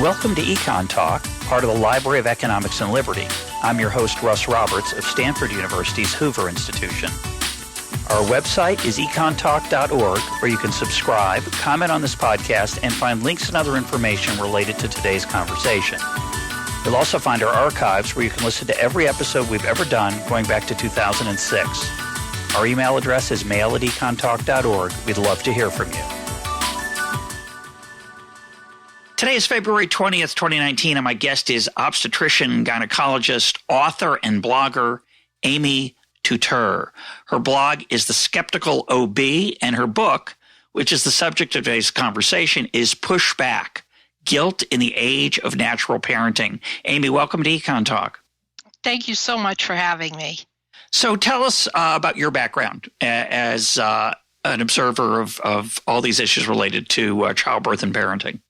Welcome to EconTalk, part of the Library of Economics and Liberty. I'm your host, Russ Roberts of Stanford University's Hoover Institution. Our website is econtalk.org, where you can subscribe, comment on this podcast, and find links and other information related to today's conversation. You'll also find our archives, where you can listen to every episode we've ever done going back to 2006. Our email address is mail@econtalk.org. We'd love to hear from you. Today is February 20th, 2019, and my guest is obstetrician, gynecologist, author, and blogger Amy Tuteur. Her blog is The Skeptical OB, and her book, which is the subject of today's conversation, is Pushback: Guilt in the Age of Natural Parenting. Amy, welcome to EconTalk. Thank you so much for having me. So tell us about your background as an observer of all these issues related to childbirth and parenting.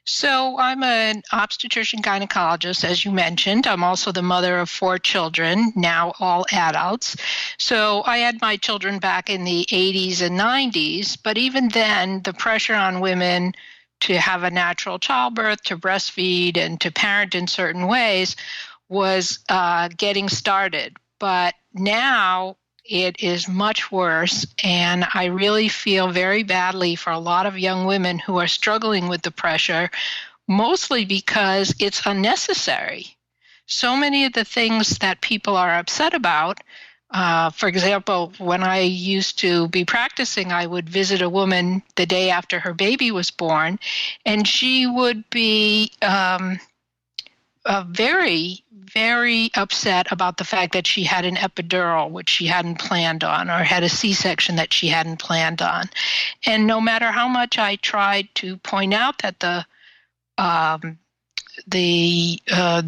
So I'm an obstetrician gynecologist, as you mentioned. I'm also the mother of 4 children, now all adults. So I had my children back in the 80s and 90s, but even then, the pressure on women to have a natural childbirth, to breastfeed, and to parent in certain ways was getting started. But now it is much worse, and I really feel very badly for a lot of young women who are struggling with the pressure, mostly because it's unnecessary. So many of the things that people are upset about, for example, when I used to be practicing, I would visit a woman the day after her baby was born, and she would be very, very upset about the fact that she had an epidural, which she hadn't planned on, or had a C-section that she hadn't planned on. And no matter how much I tried to point out that the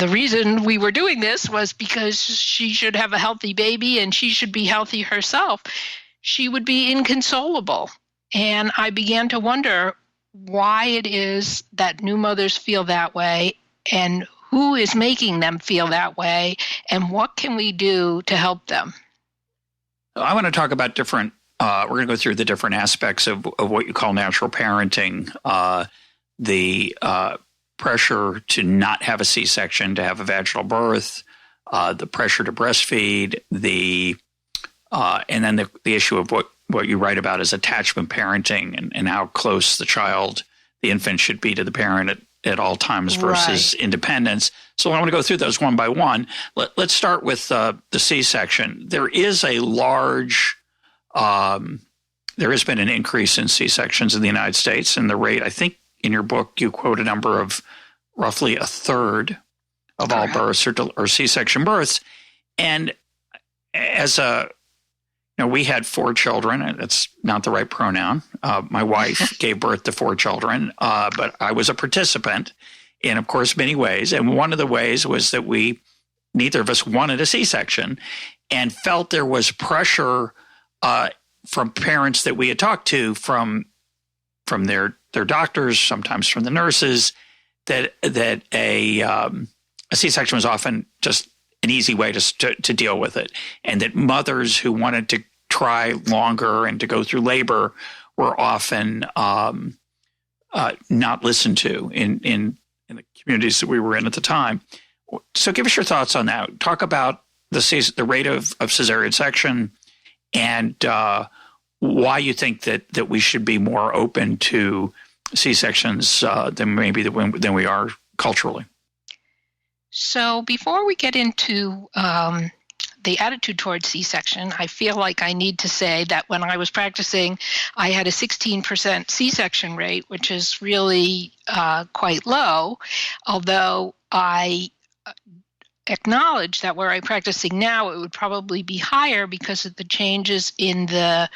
reason we were doing this was because she should have a healthy baby and she should be healthy herself, she would be inconsolable. And I began to wonder why it is that new mothers feel that way, and who is making them feel that way, and what can we do to help them? I want to talk about different, we're going to go through the different aspects of what you call natural parenting, the pressure to not have a C-section, to have a vaginal birth, the pressure to breastfeed, and then the issue of what you write about is attachment parenting and how close the infant should be to the parent at all times versus independence. So I want to go through those one by one. Let's start with the C-section. There is a large, there has been an increase in C-sections in the United States, and the rate, I think in your book, you quote a number of roughly a third of all births or C-section births. And we had 4 children. That's not the right pronoun. My wife gave birth to 4 children, but I was a participant in, of course, many ways. And one of the ways was that neither of us wanted a C-section and felt there was pressure from parents that we had talked to, from their doctors, sometimes from the nurses, that a C-section was often just an easy way to deal with it, and that mothers who wanted to try longer and to go through labor were often not listened to in the communities that we were in at the time. So give us your thoughts on that. Talk about the rate of cesarean section and why you think that we should be more open to C-sections than we are culturally. So before we get into the attitude towards C-section, I feel like I need to say that when I was practicing, I had a 16% C-section rate, which is really quite low, although I acknowledge that where I'm practicing now, it would probably be higher because of the changes in the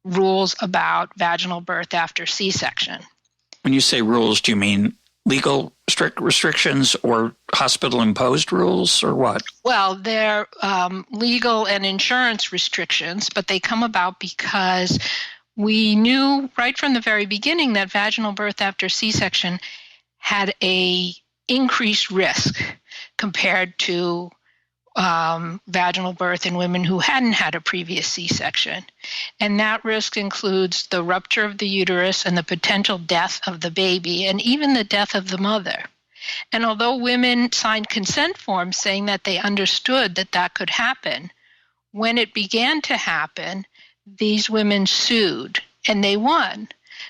rules about vaginal birth after C-section. When you say rules, do you mean legal strict restrictions or hospital-imposed rules, or what? Well, they're legal and insurance restrictions, but they come about because we knew right from the very beginning that vaginal birth after C-section had a increased risk compared to vaginal birth in women who hadn't had a previous C-section. And that risk includes the rupture of the uterus and the potential death of the baby and even the death of the mother. And although women signed consent forms saying that they understood that that could happen, when it began to happen, these women sued, and they won.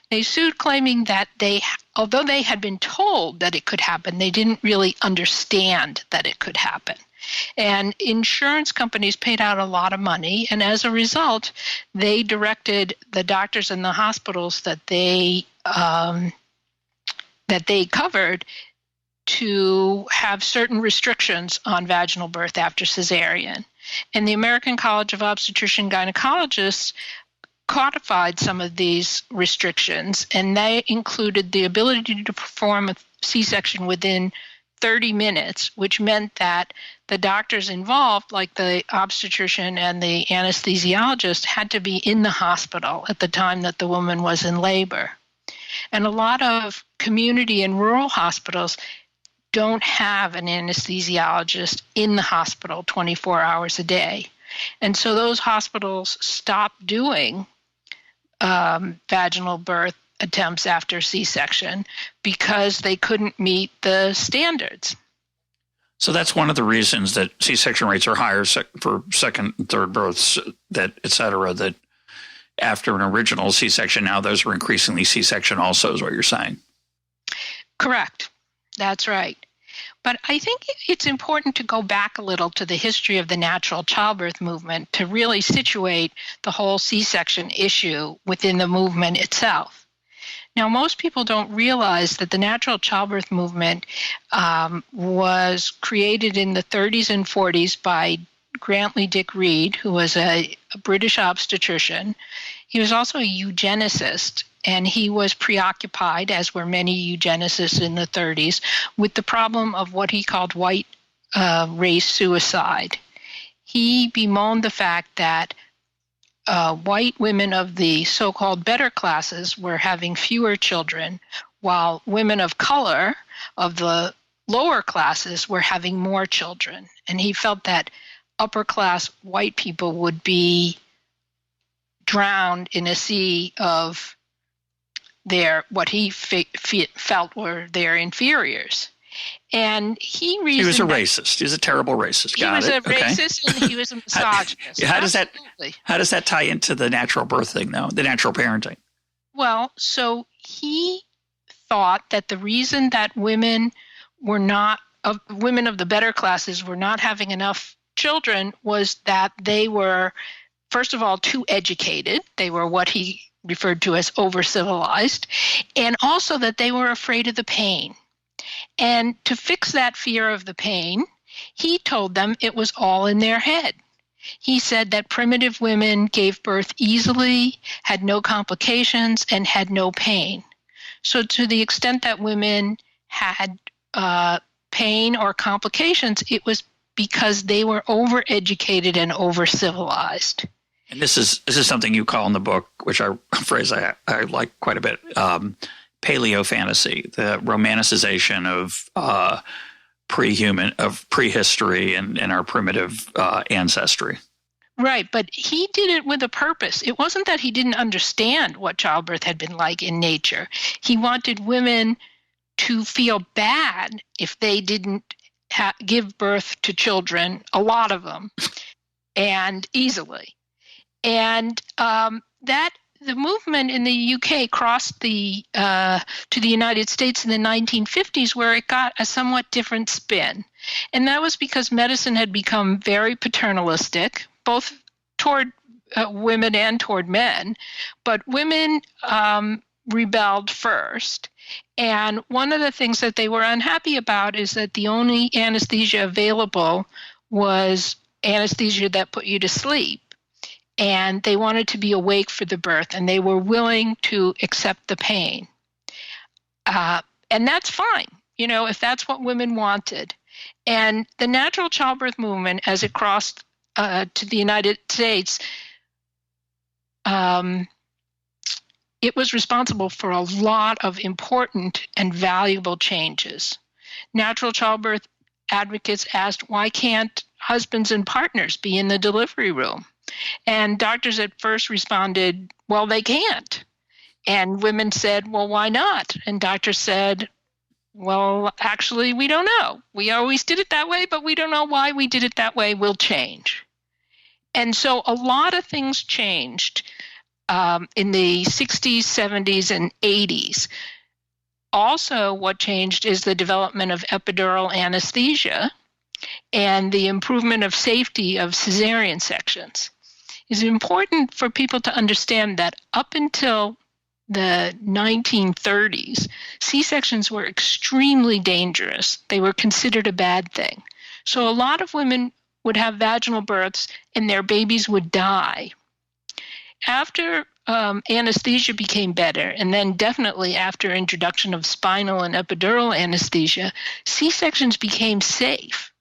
They sued claiming that although they had been told that it could happen, they didn't really understand that it could happen. And insurance companies paid out a lot of money, and as a result, they directed the doctors and the hospitals that they covered to have certain restrictions on vaginal birth after cesarean. And the American College of Obstetrician Gynecologists codified some of these restrictions, and they included the ability to perform a C-section within 30 minutes, which meant that the doctors involved, like the obstetrician and the anesthesiologist, had to be in the hospital at the time that the woman was in labor. And a lot of community and rural hospitals don't have an anesthesiologist in the hospital 24 hours a day. And so those hospitals stopped doing vaginal birth attempts after C-section because they couldn't meet the standards. So that's one of the reasons that C-section rates are higher for second and third births, that et cetera, that after an original C-section, now those are increasingly C-section also, is what you're saying. Correct. That's right. But I think it's important to go back a little to the history of the natural childbirth movement to really situate the whole C-section issue within the movement itself. Now, most people don't realize that the natural childbirth movement was created in the 30s and 40s by Grantley Dick Reed, who was a British obstetrician. He was also a eugenicist, and he was preoccupied, as were many eugenicists in the 30s, with the problem of what he called white race suicide. He bemoaned the fact that white women of the so-called better classes were having fewer children, while women of color of the lower classes were having more children. And he felt that upper-class white people would be drowned in a sea of what he felt were their inferiors. And he was a racist. He was a terrible racist. He was a racist and he was a misogynist. How does that tie into the natural birth thing, though, the natural parenting? Well, so he thought that the reason that women of the better classes were not having enough children was that they were, first of all, too educated. They were what he referred to as over-civilized, and also that they were afraid of the pain. And to fix that fear of the pain, he told them it was all in their head. He said that primitive women gave birth easily, had no complications, and had no pain. So to the extent that women had pain or complications, it was because they were over-educated and over-civilized. And this is something you call in the book, which a phrase I like quite a bit, paleo fantasy, the romanticization of prehistory and our primitive ancestry. Right, but he did it with a purpose. It wasn't that he didn't understand what childbirth had been like in nature. He wanted women to feel bad if they didn't give birth to children, a lot of them, and easily. And that the movement in the UK crossed to the United States in the 1950s, where it got a somewhat different spin. And that was because medicine had become very paternalistic, both toward women and toward men. But women rebelled first. And one of the things that they were unhappy about is that the only anesthesia available was anesthesia that put you to sleep. And they wanted to be awake for the birth, and they were willing to accept the pain. And that's fine, if that's what women wanted. And the natural childbirth movement, as it crossed to the United States, it was responsible for a lot of important and valuable changes. Natural childbirth advocates asked, why can't husbands and partners be in the delivery room? And doctors at first responded, well, they can't. And women said, well, why not? And doctors said, well, actually, we don't know. We always did it that way, but we don't know why we did it that way. We'll change. And so a lot of things changed in the 60s, 70s, and 80s. Also, what changed is the development of epidural anesthesia and the improvement of safety of cesarean sections. It's important for people to understand that up until the 1930s, C-sections were extremely dangerous. They were considered a bad thing. So a lot of women would have vaginal births and their babies would die. After anesthesia became better, and then definitely after introduction of spinal and epidural anesthesia, C-sections became safe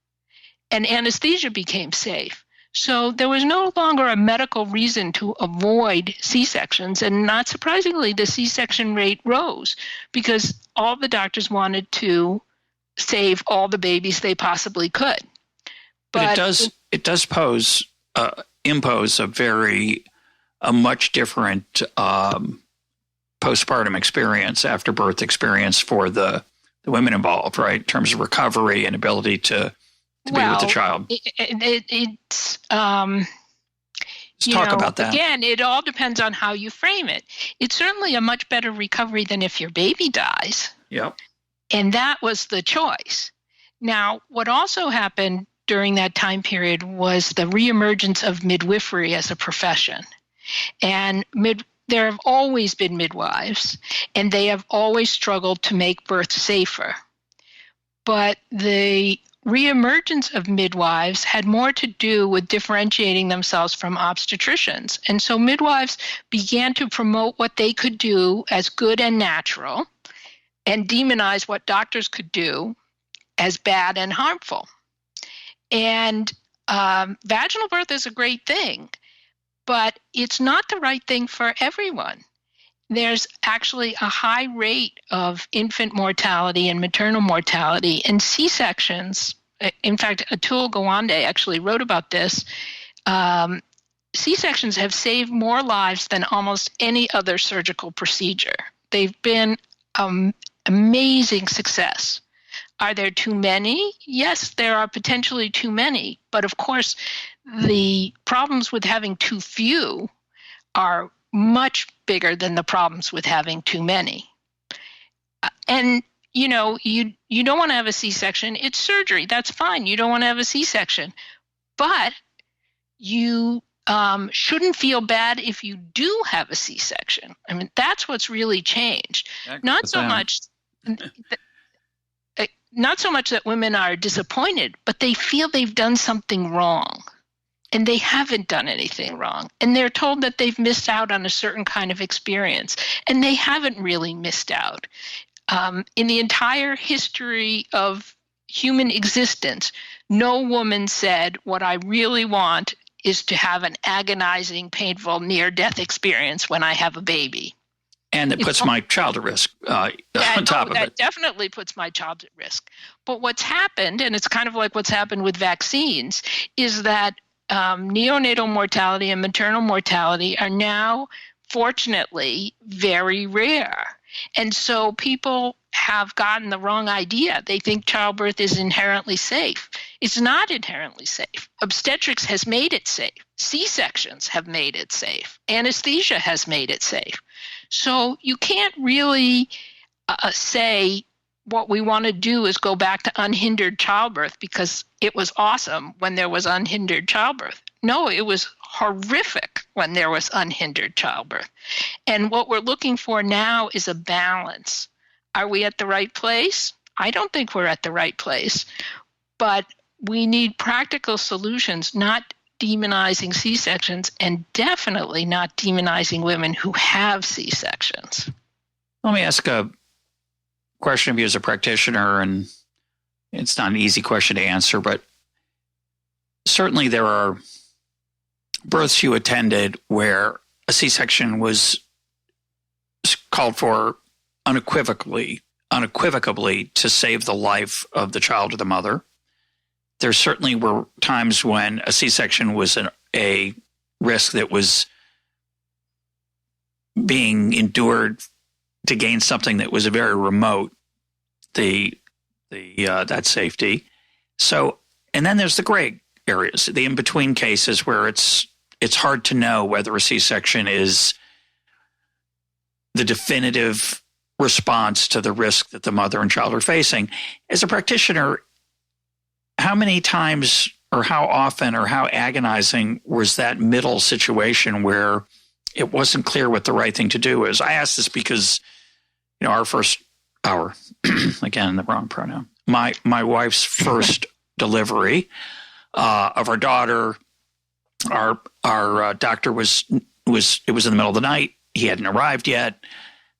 and anesthesia became safe. So there was no longer a medical reason to avoid C-sections, and not surprisingly, the C-section rate rose because all the doctors wanted to save all the babies they possibly could. But it does impose a much different postpartum experience, after birth experience for the women involved, right? In terms of recovery and ability to be with the child. Let's talk about that. Again, it all depends on how you frame it. It's certainly a much better recovery than if your baby dies. Yep. And that was the choice. Now, what also happened during that time period was the reemergence of midwifery as a profession. And there have always been midwives, and they have always struggled to make birth safer. But the reemergence of midwives had more to do with differentiating themselves from obstetricians. And so midwives began to promote what they could do as good and natural and demonize what doctors could do as bad and harmful. And vaginal birth is a great thing, but it's not the right thing for everyone. There's actually a high rate of infant mortality and maternal mortality, and C-sections. In fact, Atul Gawande actually wrote about this. C-sections have saved more lives than almost any other surgical procedure. They've been amazing success. Are there too many? Yes, there are potentially too many. But of course, the problems with having too few are much bigger than the problems with having too many. And, you don't want to have a C-section. It's surgery. That's fine. You don't want to have a C-section. But you shouldn't feel bad if you do have a C-section. I mean, that's what's really changed. Not so much that women are disappointed, but they feel they've done something wrong. And they haven't done anything wrong. And they're told that they've missed out on a certain kind of experience. And they haven't really missed out. In the entire history of human existence, no woman said, what I really want is to have an agonizing, painful, near-death experience when I have a baby. And it puts my child at risk on top of it. That definitely puts my child at risk. But what's happened, and it's kind of like what's happened with vaccines, is that neonatal mortality and maternal mortality are now, fortunately, very rare. And so people have gotten the wrong idea. They think childbirth is inherently safe. It's not inherently safe. Obstetrics has made it safe. C-sections have made it safe. Anesthesia has made it safe. So you can't really say what we want to do is go back to unhindered childbirth because it was awesome when there was unhindered childbirth. No, it was horrific when there was unhindered childbirth. And what we're looking for now is a balance. Are we at the right place? I don't think we're at the right place. But we need practical solutions, not demonizing C-sections, and definitely not demonizing women who have C-sections. Let me ask a question of you as a practitioner, and it's not an easy question to answer, but certainly there are births you attended where a C-section was called for unequivocally to save the life of the child or the mother. there certainly were times when a C-section was a risk that was being endured to gain something that was very remote, that safety. So, and then there's the gray areas, the in-between cases where it's hard to know whether a C-section is the definitive response to the risk that the mother and child are facing. As a practitioner, how many times or how often or how agonizing was that middle situation where it wasn't clear what the right thing to do is? I ask this because, our first hour, again, the wrong pronoun, my wife's first delivery of our daughter, our doctor it was in the middle of the night. He hadn't arrived yet.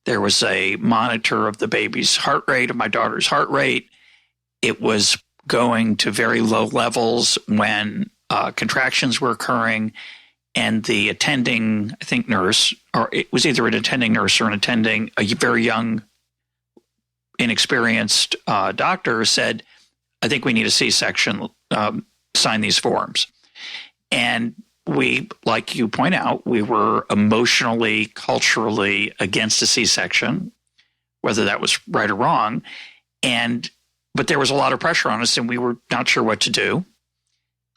There was a monitor of the baby's heart rate, of my daughter's heart rate. It was going to very low levels when contractions were occurring, and the attending, I think, nurse, or it was either an attending nurse or a very young, inexperienced doctor said, I think we need a C-section, sign these forms. And we, like you point out, we were emotionally, culturally against a C-section, whether that was right or wrong. But there was a lot of pressure on us, and we were not sure what to do.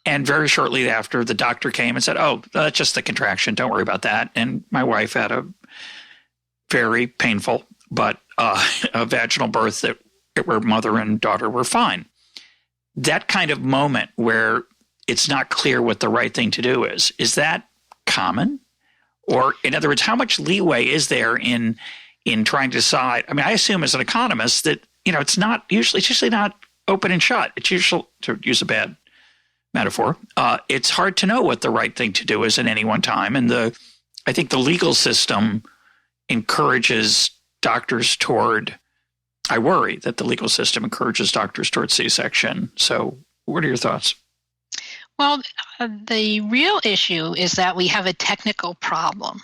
And very shortly after, the doctor came and said, oh, that's just the contraction. Don't worry about that. And my wife had a very painful, but a vaginal birth where mother and daughter were fine. That kind of moment where it's not clear what the right thing to do is that common? Or in other words, how much leeway is there in trying to decide? I mean, I assume as an economist that, it's usually not open and shut. It's usually, to use a bad metaphor, it's hard to know what the right thing to do is at any one time. And I think the legal system encourages doctors I worry that the legal system encourages doctors toward C-section. So what are your thoughts? Well, the real issue is that we have a technical problem.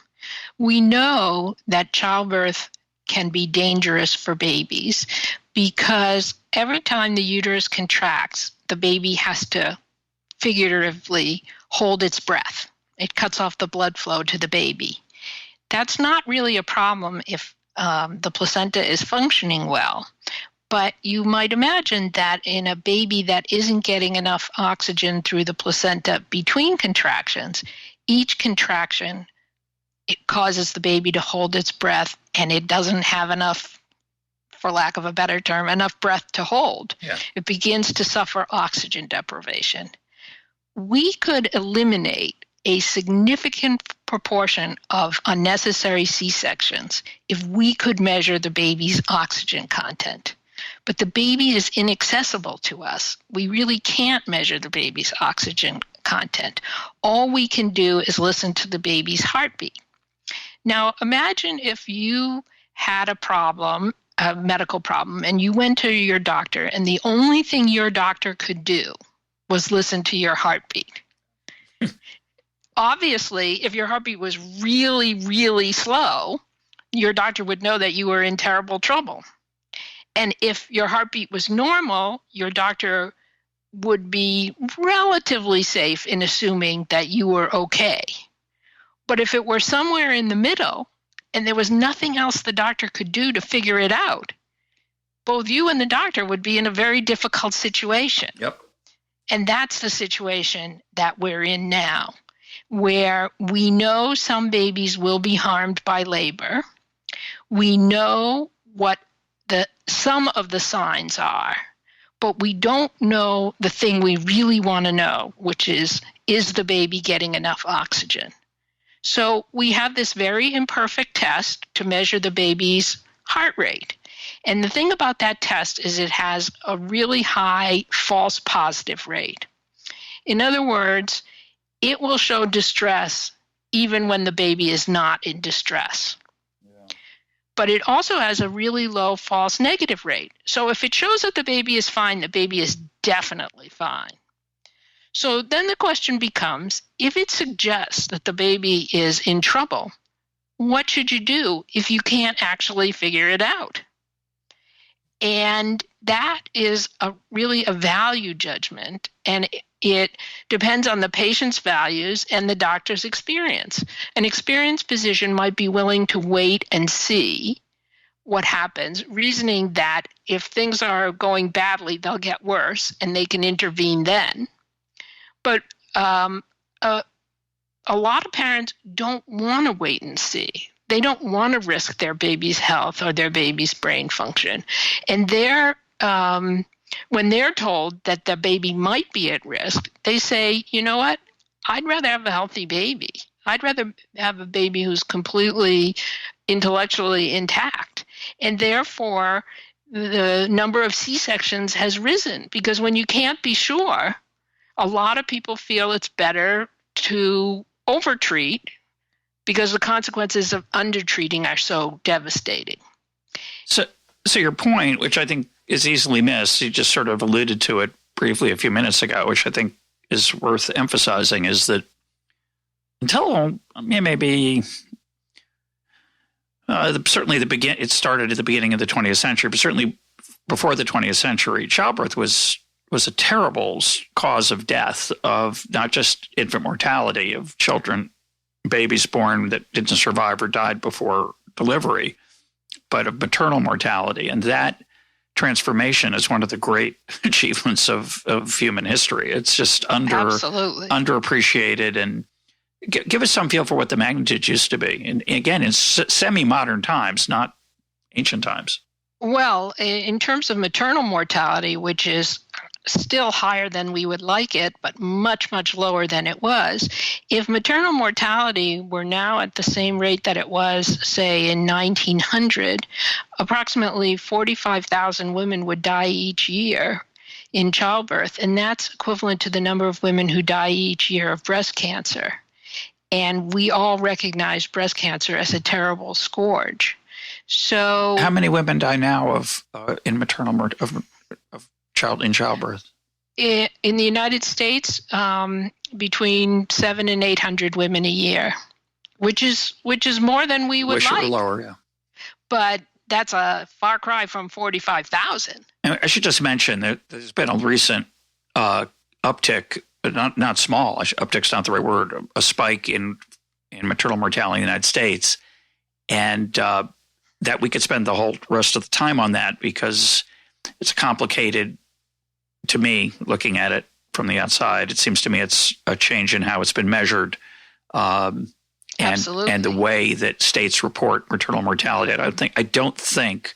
We know that childbirth can be dangerous for babies because every time the uterus contracts, the baby has to figuratively hold its breath. It cuts off the blood flow to the baby. That's not really a problem if the placenta is functioning well. But you might imagine that in a baby that isn't getting enough oxygen through the placenta between contractions, each contraction, it causes the baby to hold its breath, and it doesn't have enough, for lack of a better term, enough breath to hold. Yeah. It begins to suffer oxygen deprivation. We could eliminate a significant proportion of unnecessary C-sections if we could measure the baby's oxygen content. But the baby is inaccessible to us. We really can't measure the baby's oxygen content. All we can do is listen to the baby's heartbeat. Now, imagine if you had a medical problem, and you went to your doctor, and the only thing your doctor could do was listen to your heartbeat. Obviously, if your heartbeat was really, really slow, your doctor would know that you were in terrible trouble. And if your heartbeat was normal, your doctor would be relatively safe in assuming that you were okay. But if it were somewhere in the middle and there was nothing else the doctor could do to figure it out, both you and the doctor would be in a very difficult situation. Yep. And that's the situation that we're in now, where we know some babies will be harmed by labor. We know what some of the signs are, but we don't know the thing we really want to know, which is the baby getting enough oxygen? So we have this very imperfect test to measure the baby's heart rate. And the thing about that test is it has a really high false positive rate. In other words, it will show distress even when the baby is not in distress. But it also has a really low false negative rate. So if it shows that the baby is fine, the baby is definitely fine. So then the question becomes, if it suggests that the baby is in trouble, what should you do if you can't actually figure it out? And that is really a value judgment, and it depends on the patient's values and the doctor's experience. An experienced physician might be willing to wait and see what happens, reasoning that if things are going badly, they'll get worse and they can intervene then. But a lot of parents don't want to wait and see. They don't want to risk their baby's health or their baby's brain function. And when they're told that the baby might be at risk, they say, you know what? I'd rather have a healthy baby. I'd rather have a baby who's completely intellectually intact. And therefore, the number of C-sections has risen, because when you can't be sure, a lot of people feel it's better to overtreat because the consequences of undertreating are so devastating. So your point, which I think is easily missed, you just sort of alluded to it briefly a few minutes ago, which I think is worth emphasizing, is that until maybe certainly it started at the beginning of the 20th century, but certainly before the 20th century, childbirth was a terrible cause of death, of not just infant mortality, of babies born that didn't survive or died before delivery, but of maternal mortality. And that transformation is one of the great achievements of human history. It's just underappreciated. And give us some feel for what the magnitude used to be. And again, in semi-modern times, not ancient times. Well, in terms of maternal mortality, which is still higher than we would like it, but much, much lower than it was. If maternal mortality were now at the same rate that it was, say, in 1900, approximately 45,000 women would die each year in childbirth, and that's equivalent to the number of women who die each year of breast cancer. And we all recognize breast cancer as a terrible scourge. So, how many women die now in childbirth? In the United States, between 700 and 800 women a year, which is more than we would like. Wish it were lower, yeah. But that's a far cry from 45,000. And I should just mention that there's been a recent uptick, but not small. Uptick's not the right word. A spike in maternal mortality in the United States, and that we could spend the whole rest of the time on that, because it's complicated to me looking at it from the outside. It seems to me it's a change in how it's been measured, Absolutely. And the way that states report maternal mortality. I don't think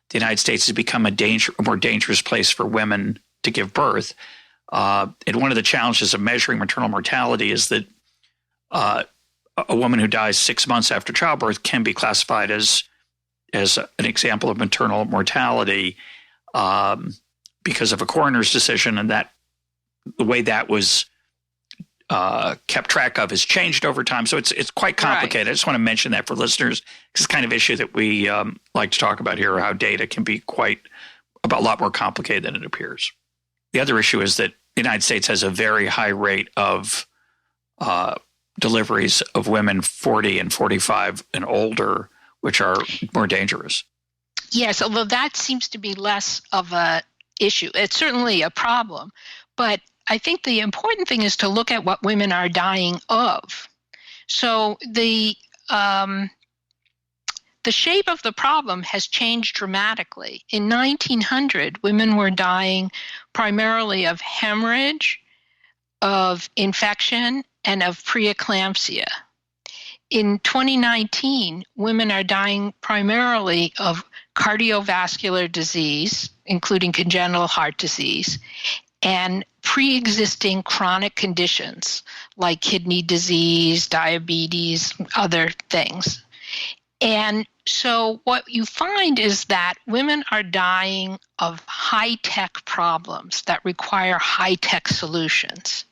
the United States has become a more dangerous place for women to give birth. And one of the challenges of measuring maternal mortality is that a woman who dies 6 months after childbirth can be classified as an example of maternal mortality because of a coroner's decision, and that the way that was kept track of has changed over time. So it's quite complicated. Right. I just want to mention that for listeners, because it's the kind of issue that we like to talk about here, how data can be a lot more complicated than it appears. The other issue is that the United States has a very high rate of deliveries of women 40 and 45 and older, which are more dangerous. Yes, although that seems to be less of a issue. It's certainly a problem, but I think the important thing is to look at what women are dying of. So the shape of the problem has changed dramatically. In 1900, women were dying primarily of hemorrhage, of infection, and of preeclampsia. In 2019, women are dying primarily of cardiovascular disease, including congenital heart disease, and pre-existing chronic conditions like kidney disease, diabetes, other things. And so what you find is that women are dying of high-tech problems that require high-tech solutions.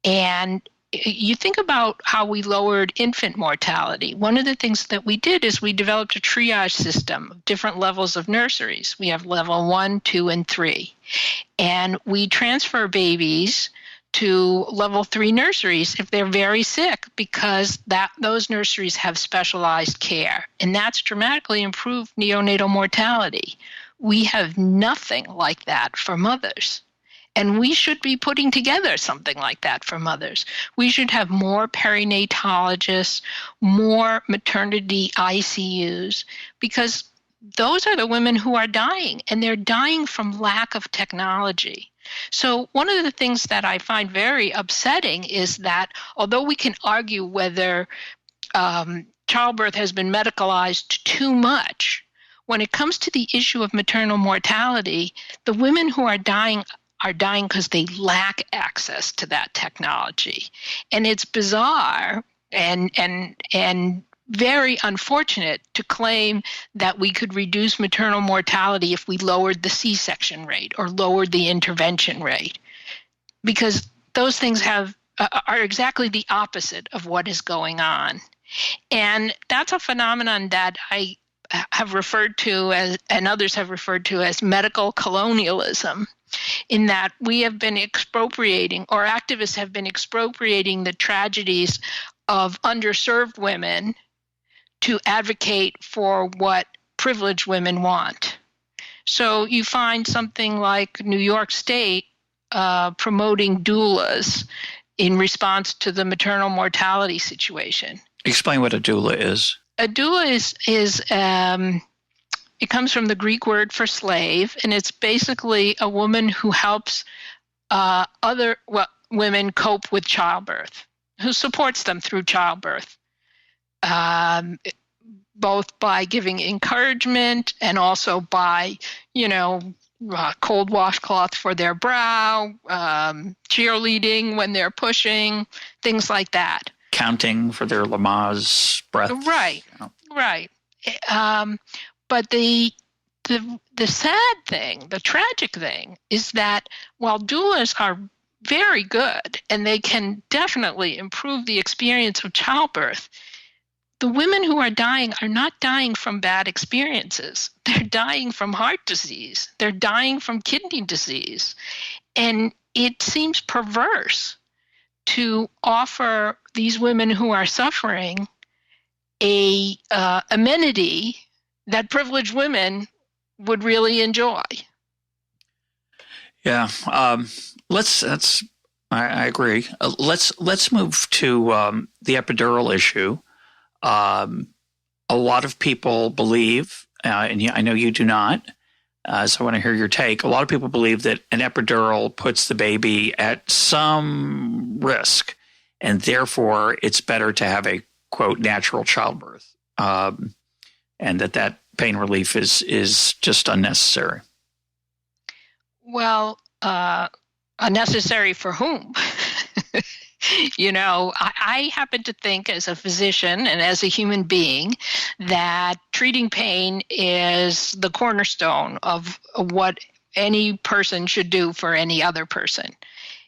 And you think about how we lowered infant mortality. One of the things that we did is we developed a triage system of different levels of nurseries. We have level 1, 2, and 3. And we transfer babies to level 3 nurseries if they're very sick, because those nurseries have specialized care. And that's dramatically improved neonatal mortality. We have nothing like that for mothers. And we should be putting together something like that for mothers. We should have more perinatologists, more maternity ICUs, because those are the women who are dying, and they're dying from lack of technology. So one of the things that I find very upsetting is that although we can argue whether childbirth has been medicalized too much, when it comes to the issue of maternal mortality, the women who are dying because they lack access to that technology. And it's bizarre and very unfortunate to claim that we could reduce maternal mortality if we lowered the C-section rate or lowered the intervention rate, because those things are exactly the opposite of what is going on. And that's a phenomenon that I have referred to as, and others have referred to as, medical colonialism, in that we have been expropriating, or activists have been expropriating, the tragedies of underserved women to advocate for what privileged women want. So you find something like New York State promoting doulas in response to the maternal mortality situation. Explain what a doula is. A doula is it comes from the Greek word for slave, and it's basically a woman who helps women cope with childbirth, who supports them through childbirth, both by giving encouragement and also by, cold washcloth for their brow, cheerleading when they're pushing, things like that. Counting for their Lamaze breath. Right, right. But the sad thing, the tragic thing, is that while doulas are very good and they can definitely improve the experience of childbirth, the women who are dying are not dying from bad experiences. They're dying from heart disease. They're dying from kidney disease. And it seems perverse to offer these women who are suffering a amenity that privileged women would really enjoy. Yeah, I agree. Let's move to the epidural issue. A lot of people believe, and I know you do not, so I want to hear your take. A lot of people believe that an epidural puts the baby at some risk, and therefore it's better to have a, quote, natural childbirth, and that pain relief is just unnecessary. Well, unnecessary for whom? I happen to think, as a physician and as a human being, that treating pain is the cornerstone of what any person should do for any other person.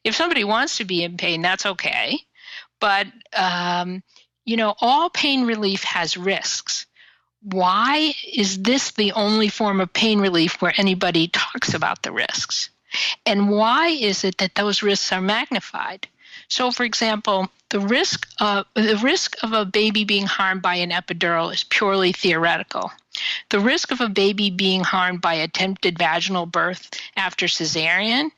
If somebody wants to be in pain, that's okay. But, all pain relief has risks. Why is this the only form of pain relief where anybody talks about the risks? And why is it that those risks are magnified? So, for example, the risk of a baby being harmed by an epidural is purely theoretical. The risk of a baby being harmed by attempted vaginal birth after cesarean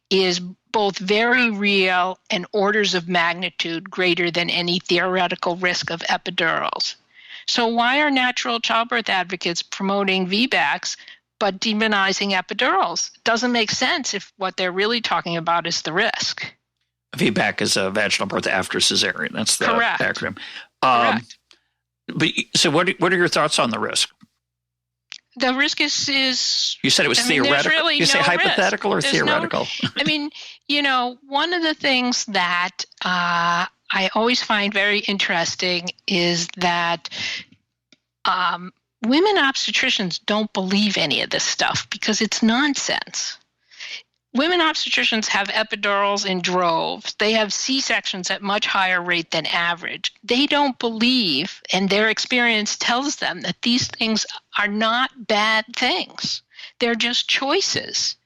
is both very real and orders of magnitude greater than any theoretical risk of epidurals. So why are natural childbirth advocates promoting VBACs but demonizing epidurals? It doesn't make sense if what they're really talking about is the risk. VBAC is a vaginal birth after cesarean. That's the Correct. acronym. Correct. But so what are your thoughts on the risk? The risk is you said it was theoretical. Really you say hypothetical risk. Or theoretical? One of the things that I always find very interesting is that women obstetricians don't believe any of this stuff because it's nonsense. Women obstetricians have epidurals in droves. They have C-sections at much higher rate than average. They don't believe, and their experience tells them, that these things are not bad things. They're just choices.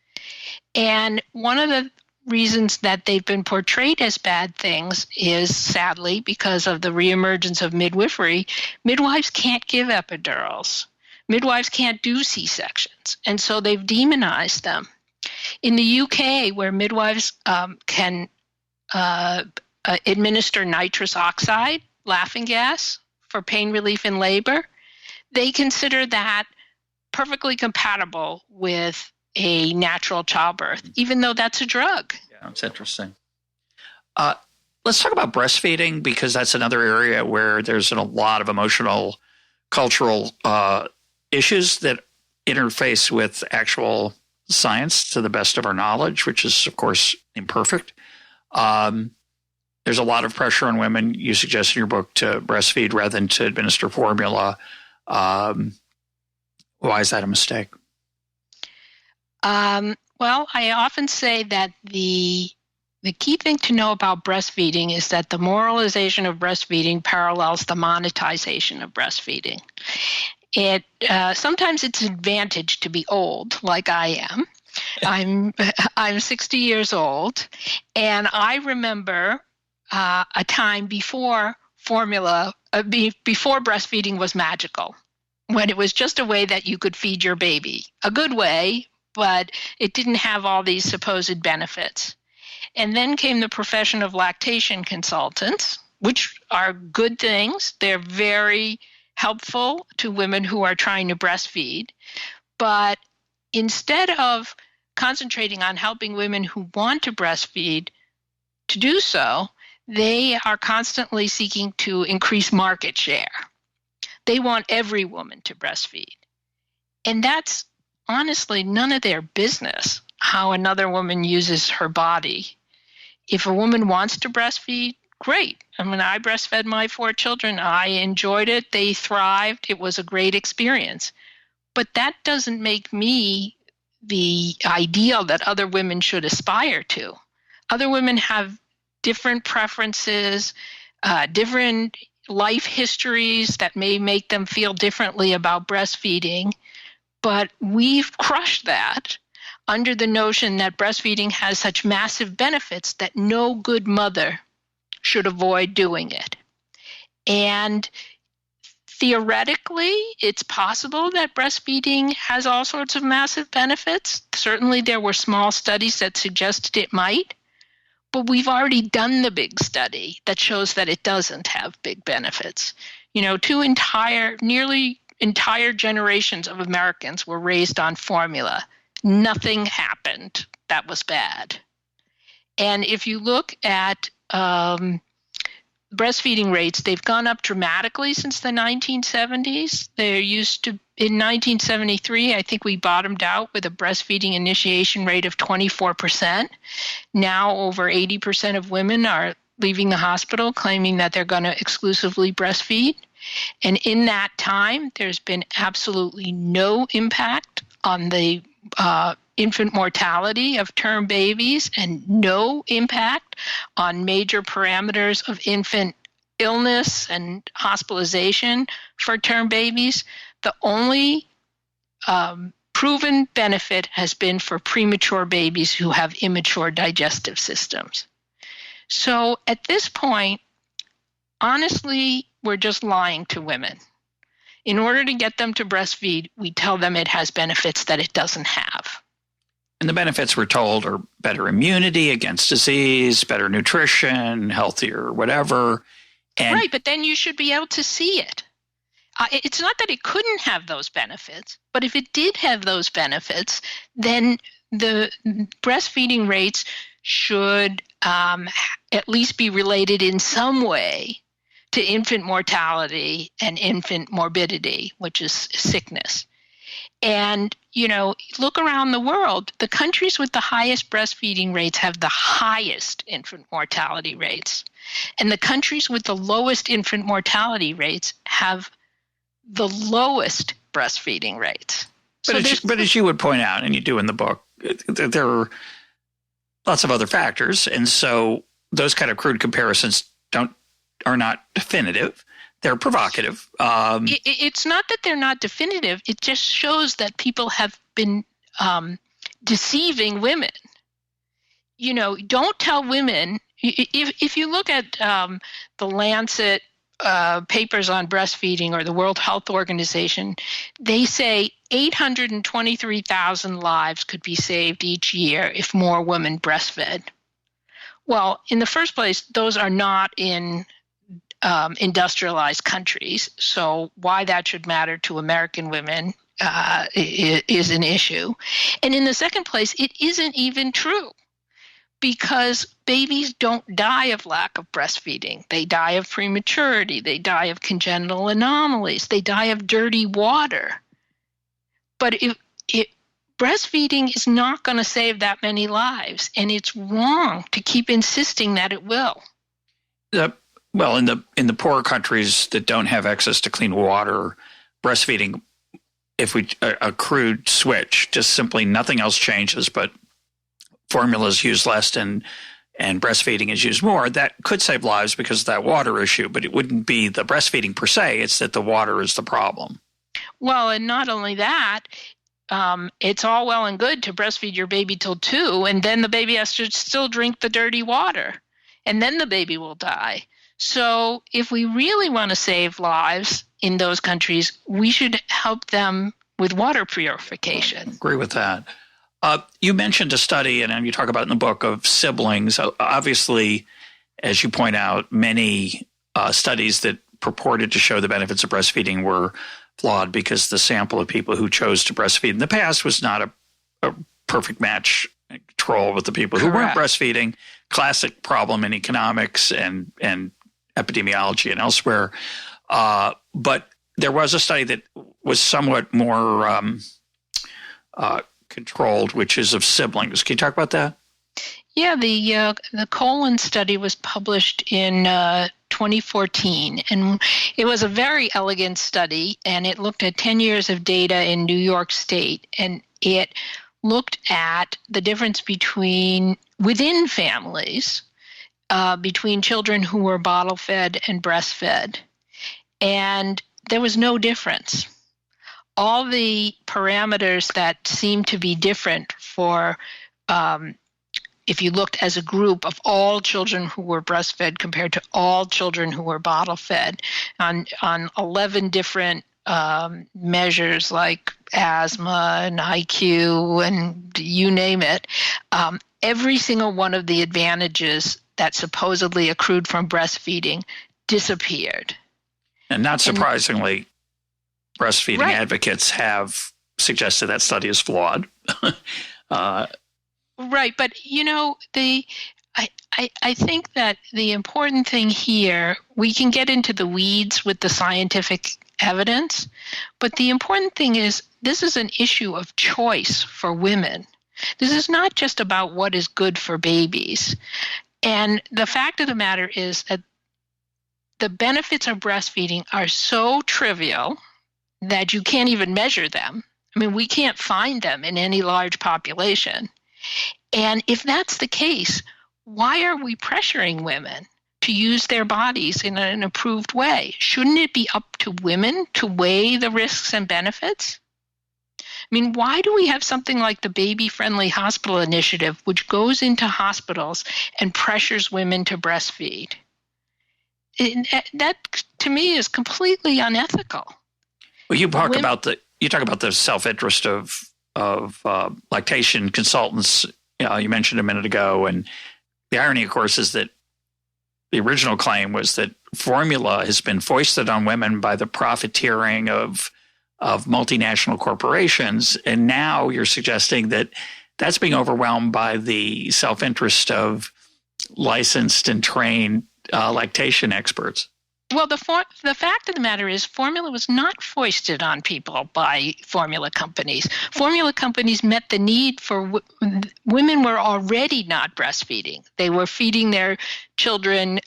And one of the reasons that they've been portrayed as bad things is, sadly, because of the reemergence of midwifery. Midwives can't give epidurals. midwives can't do C-sections, and so they've demonized them. In the UK, where midwives can administer nitrous oxide, laughing gas, for pain relief in labor, they consider that perfectly compatible with a natural childbirth, even though that's a drug. Yeah, that's interesting. Let's talk about breastfeeding, because that's another area where there's a lot of emotional, cultural issues that interface with actual science to the best of our knowledge, which is, of course, imperfect. There's a lot of pressure on women, you suggest in your book, to breastfeed rather than to administer formula. Why is that a mistake? Well, I often say that the key thing to know about breastfeeding is that the moralization of breastfeeding parallels the monetization of breastfeeding. Sometimes it's an advantage to be old, like I am. I'm 60 years old, and I remember a time before formula, before breastfeeding was magical, when it was just a way that you could feed your baby. A good way, but it didn't have all these supposed benefits. And then came the profession of lactation consultants, which are good things. They're very helpful to women who are trying to breastfeed. But instead of concentrating on helping women who want to breastfeed to do so, they are constantly seeking to increase market share. They want every woman to breastfeed. And that's honestly none of their business, how another woman uses her body. If a woman wants to breastfeed, great. I mean, I breastfed my 4 children. I enjoyed it. They thrived. It was a great experience. But that doesn't make me the ideal that other women should aspire to. Other women have different preferences, different life histories that may make them feel differently about breastfeeding. But we've crushed that under the notion that breastfeeding has such massive benefits that no good mother should avoid doing it. And theoretically, it's possible that breastfeeding has all sorts of massive benefits. Certainly, there were small studies that suggested it might. But we've already done the big study that shows that it doesn't have big benefits. You know, 2 nearly entire generations of Americans were raised on formula. Nothing happened that was bad. And if you look at breastfeeding rates, they've gone up dramatically since the 1970s. There used to, in 1973, I think we bottomed out with a breastfeeding initiation rate of 24%. Now over 80% of women are leaving the hospital claiming that they're going to exclusively breastfeed. And in that time, there's been absolutely no impact on the infant mortality of term babies and no impact on major parameters of infant illness and hospitalization for term babies. The only proven benefit has been for premature babies who have immature digestive systems. So at this point, honestly, we're just lying to women. In order to get them to breastfeed, we tell them it has benefits that it doesn't have. And the benefits we're told are better immunity against disease, better nutrition, healthier whatever. And right, but then you should be able to see it. It's not that it couldn't have those benefits, but if it did have those benefits, then the breastfeeding rates should at least be related in some way to infant mortality and infant morbidity, which is sickness. And, you know, look around the world, the countries with the highest breastfeeding rates have the highest infant mortality rates. And the countries with the lowest infant mortality rates have the lowest breastfeeding rates. But as you would point out, and you do in the book, there are lots of other factors. And so those kind of crude comparisons are not definitive. They're provocative. It's not that they're not definitive. It just shows that people have been deceiving women. You know, don't tell women. If you look at the Lancet papers on breastfeeding or the World Health Organization, they say 823,000 lives could be saved each year if more women breastfed. Well, in the first place, those are not in industrialized countries, so why that should matter to American women is an issue. And in the second place, it isn't even true, because babies don't die of lack of breastfeeding. They die of prematurity. They die of congenital anomalies. They die of dirty water. But breastfeeding is not going to save that many lives, and it's wrong to keep insisting that it will. Well, in the poorer countries that don't have access to clean water, breastfeeding, if a crude switch, just simply nothing else changes, but formula is used less and breastfeeding is used more, that could save lives because of that water issue. But it wouldn't be the breastfeeding per se. It's that the water is the problem. Well, and not only that, it's all well and good to breastfeed your baby till 2, and then the baby has to still drink the dirty water, and then the baby will die. So if we really want to save lives in those countries, we should help them with water purification. I agree with that. You mentioned a study, and you talk about in the book, of siblings. Obviously, as you point out, many studies that purported to show the benefits of breastfeeding were flawed because the sample of people who chose to breastfeed in the past was not a perfect match control with the people who weren't breastfeeding. Classic problem in economics and epidemiology and elsewhere. But there was a study that was somewhat more controlled, which is of siblings. Can you talk about that? Yeah, the colon study was published in 2014, and it was a very elegant study, and it looked at 10 years of data in New York State, and it looked at the difference within families, between children who were bottle-fed and breastfed, and there was no difference. All the parameters that seemed to be different for if you looked as a group of all children who were breastfed compared to all children who were bottle-fed on 11 different measures like asthma and IQ and you name it, every single one of the advantages that supposedly accrued from breastfeeding disappeared. And not surprisingly, breastfeeding advocates have suggested that study is flawed. Right, but I think that the important thing here, we can get into the weeds with the scientific evidence, but the important thing is this is an issue of choice for women. This is not just about what is good for babies. And the fact of the matter is that the benefits of breastfeeding are so trivial that you can't even measure them. I mean, we can't find them in any large population. And if that's the case, why are we pressuring women to use their bodies in an approved way? Shouldn't it be up to women to weigh the risks and benefits? I mean, why do we have something like the Baby Friendly Hospital Initiative, which goes into hospitals and pressures women to breastfeed? That, to me, is completely unethical. Well, you talk about the self-interest of lactation consultants. You mentioned a minute ago, and the irony, of course, is that the original claim was that formula has been foisted on women by the profiteering of multinational corporations, and now you're suggesting that that's being overwhelmed by the self-interest of licensed and trained lactation experts. Well, the fact of the matter is formula was not foisted on people by formula companies. Formula companies met the need for women were already not breastfeeding. They were feeding their children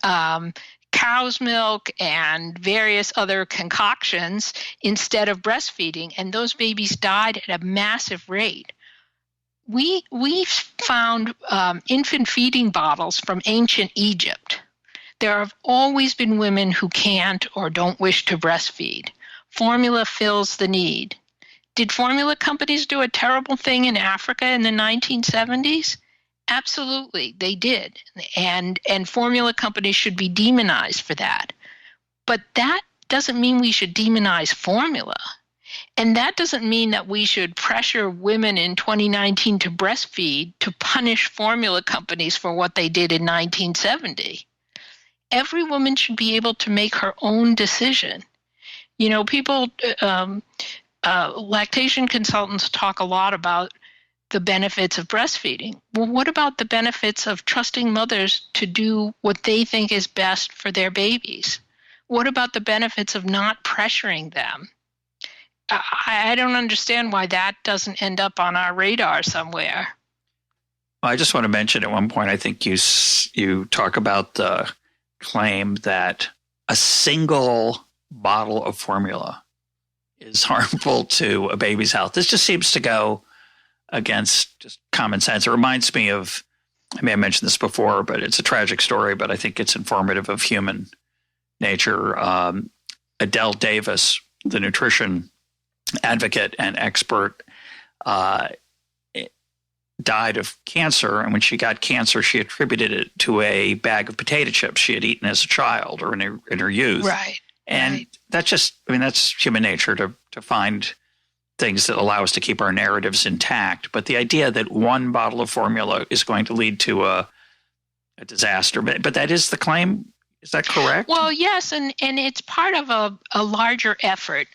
cow's milk and various other concoctions instead of breastfeeding, and those babies died at a massive rate. We found infant feeding bottles from ancient Egypt. There have always been women who can't or don't wish to breastfeed. Formula fills the need. Did formula companies do a terrible thing in Africa in the 1970s? Absolutely, they did. And formula companies should be demonized for that. But that doesn't mean we should demonize formula. And that doesn't mean that we should pressure women in 2019 to breastfeed to punish formula companies for what they did in 1970. Every woman should be able to make her own decision. You know, lactation consultants talk a lot about the benefits of breastfeeding. Well, what about the benefits of trusting mothers to do what they think is best for their babies? What about the benefits of not pressuring them? I don't understand why that doesn't end up on our radar somewhere. Well, I just want to mention at one point, I think you talk about the claim that a single bottle of formula is harmful to a baby's health. This just seems to go against just common sense. It reminds me of, I may have mentioned this before, but it's a tragic story, but I think it's informative of human nature. Adele Davis, the nutrition advocate and expert, died of cancer. And when she got cancer, she attributed it to a bag of potato chips she had eaten as a child or in her youth. Right. And that's just, I mean, that's human nature to find things that allow us to keep our narratives intact. But the idea that one bottle of formula is going to lead to a disaster, but that is the claim. Is that correct? Well, yes, and it's part of a larger effort.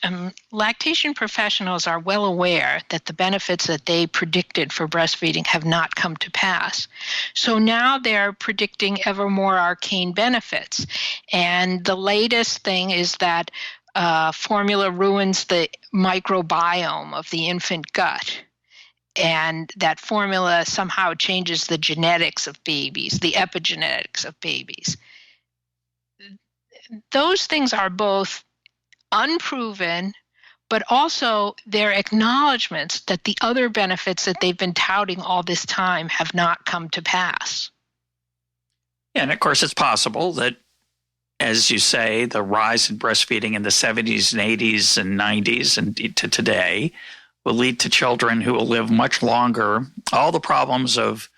Lactation professionals are well aware that the benefits that they predicted for breastfeeding have not come to pass. So now they're predicting ever more arcane benefits. And the latest thing is that formula ruins the microbiome of the infant gut. And that formula somehow changes the genetics of babies, the epigenetics of babies. Those things are both unproven, but also they're acknowledgments that the other benefits that they've been touting all this time have not come to pass. And of course, it's possible that, as you say, the rise in breastfeeding in the 70s and 80s and 90s and to today will lead to children who will live much longer. All the problems of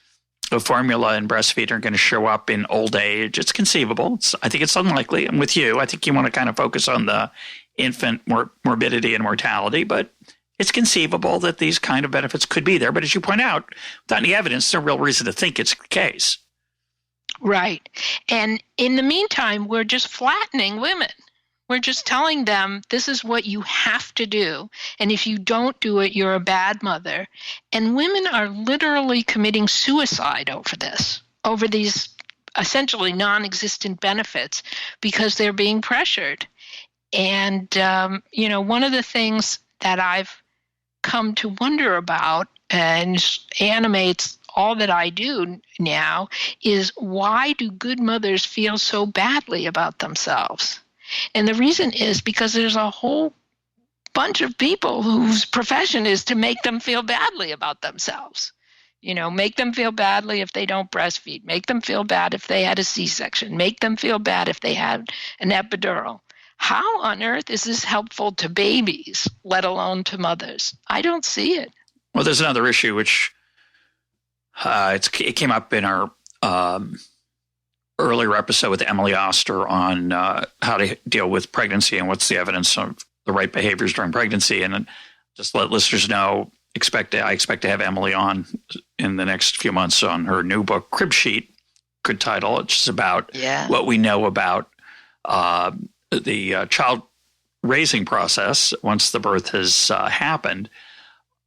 formula and breastfeeding are going to show up in old age. It's conceivable. I think it's unlikely. I'm with you. I think you want to kind of focus on the infant morbidity and mortality, but it's conceivable that these kind of benefits could be there. But as you point out, without any evidence, there's no real reason to think it's the case. Right. And in the meantime, we're just flattening women. We're just telling them this is what you have to do. And if you don't do it, you're a bad mother. And women are literally committing suicide over this, over these essentially non-existent benefits because they're being pressured. And, one of the things that I've come to wonder about and animates all that I do now is why do good mothers feel so badly about themselves? And the reason is because there's a whole bunch of people whose profession is to make them feel badly about themselves. Make them feel badly if they don't breastfeed. Make them feel bad if they had a C-section. Make them feel bad if they had an epidural. How on earth is this helpful to babies, let alone to mothers? I don't see it. Well, there's another issue which it came up in our earlier episode with Emily Oster on how to deal with pregnancy and what's the evidence of the right behaviors during pregnancy. And just let listeners know, I expect to have Emily on in the next few months on her new book, Crib Sheet, good title. It's just about what we know about the child raising process once the birth has happened.